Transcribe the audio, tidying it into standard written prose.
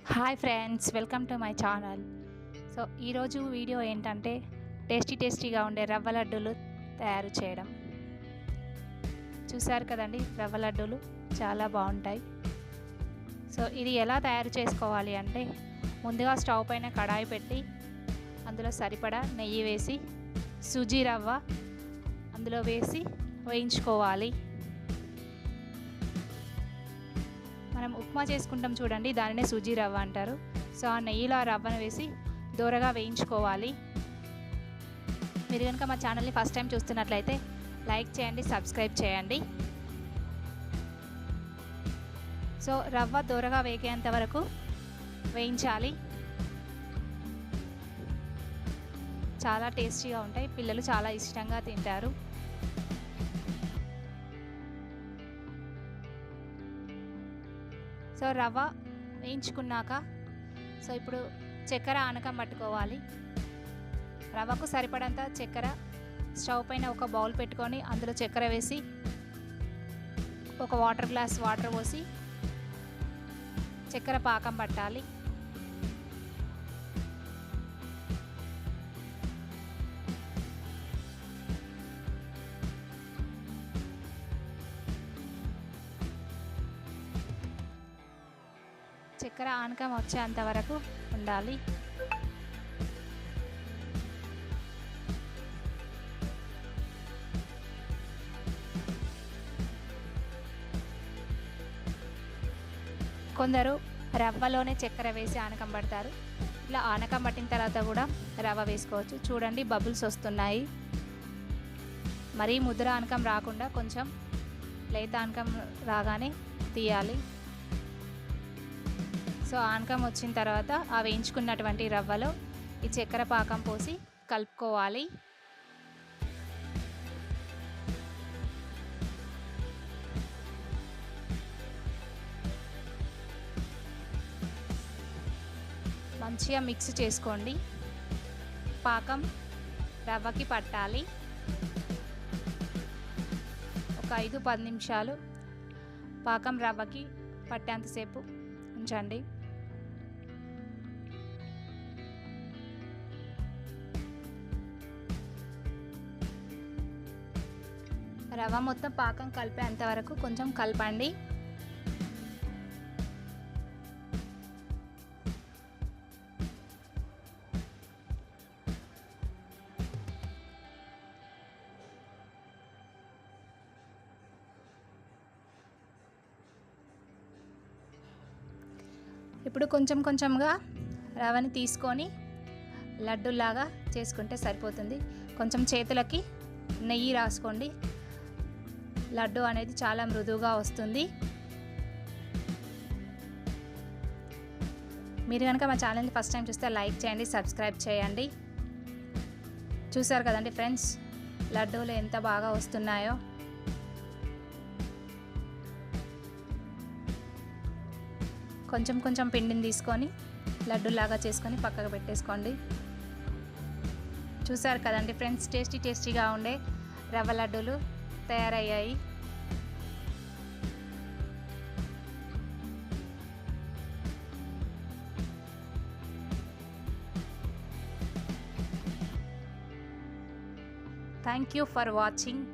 Hi friends, welcome to my channel. So ఈరోజు video ఏంటంటే టేస్టీగా ఉండే రవ్వ లడ్డూలు తయారు చేయడం. చూసారు కదండి, రవ్వ లడ్డూలు చాలా బాగుంటాయి. సో ఇది ఎలా తయారు చేసుకోవాలి అంటే, ముందుగా స్టవ్ పైన కడాయి పెట్టి అందులో సరిపడా నెయ్యి వేసి సుజీ రవ్వ అందులో వేసి వేయించుకోవాలి. మనం ఉప్మా చేసుకుంటాం చూడండి, దానినే సుజీ రవ్వ అంటారు. సో ఆ నెయ్యిలో ఆ రవ్వను వేసి దోరగా వేయించుకోవాలి. మీరు కనుక మా ఛానల్ని ఫస్ట్ టైం చూస్తున్నట్లయితే లైక్ చేయండి, సబ్స్క్రైబ్ చేయండి. సో రవ్వ దోరగా వేగేంత వరకు వేయించాలి. చాలా టేస్టీగా ఉంటాయి, పిల్లలు చాలా ఇష్టంగా తింటారు. సో రవ్వ వేయించుకున్నాక ఇప్పుడు చక్కెర ఆనకం పట్టుకోవాలి. రవ్వకు సరిపడంత చక్కెర స్టవ్ పైన ఒక బౌల్ పెట్టుకొని అందులో చక్కెర వేసి ఒక గ్లాస్ వాటర్ పోసి చక్కెర పాకం పట్టాలి. చక్కెర ఆనకం వచ్చేంత వరకు ఉండాలి. కొందరు రవ్వలోనే చక్కెర వేసి ఆనకం పడతారు. ఇలా ఆనకం పట్టిన తర్వాత కూడా రవ్వ వేసుకోవచ్చు. చూడండి, బబుల్స్ వస్తున్నాయి. మరీ ముద్ర ఆనకం రాకుండా కొంచెం లేత ఆనకం రాగానే తీయాలి. సో ఆనకం వచ్చిన తర్వాత ఆ వేయించుకున్నటువంటి రవ్వలో ఈ చక్కెర పాకం పోసి కలుపుకోవాలి. మంచిగా మిక్స్ చేసుకోండి. పాకం రవ్వకి పట్టాలి. ఒక 5-10 నిమిషాలు పాకం రవ్వకి పట్టేంతసేపు ఉంచండి. రవ్వ మొత్తం పాకం కలిపేంత వరకు కొంచెం కలపండి. ఇప్పుడు కొంచెంగా రవ్వని తీసుకొని లడ్డూలాగా చేసుకుంటే సరిపోతుంది. కొంచెం చేతులకి నెయ్యి రాసుకోండి. లడ్డు అనేది చాలా మృదువుగా వస్తుంది. మీరు కనుక మా ఛానల్ని ఫస్ట్ టైం చూస్తే లైక్ చేయండి, సబ్స్క్రైబ్ చేయండి. చూసారు కదండి ఫ్రెండ్స్, లడ్డూలు ఎంత బాగా వస్తున్నాయో. కొంచెం పిండిని తీసుకొని లడ్డూలాగా చేసుకొని పక్కకు పెట్టేసుకోండి. చూసారు కదండి ఫ్రెండ్స్, టేస్టీగా ఉండే రవ్వ లడ్డూలు తయారయ్యాయి. Thank you for watching.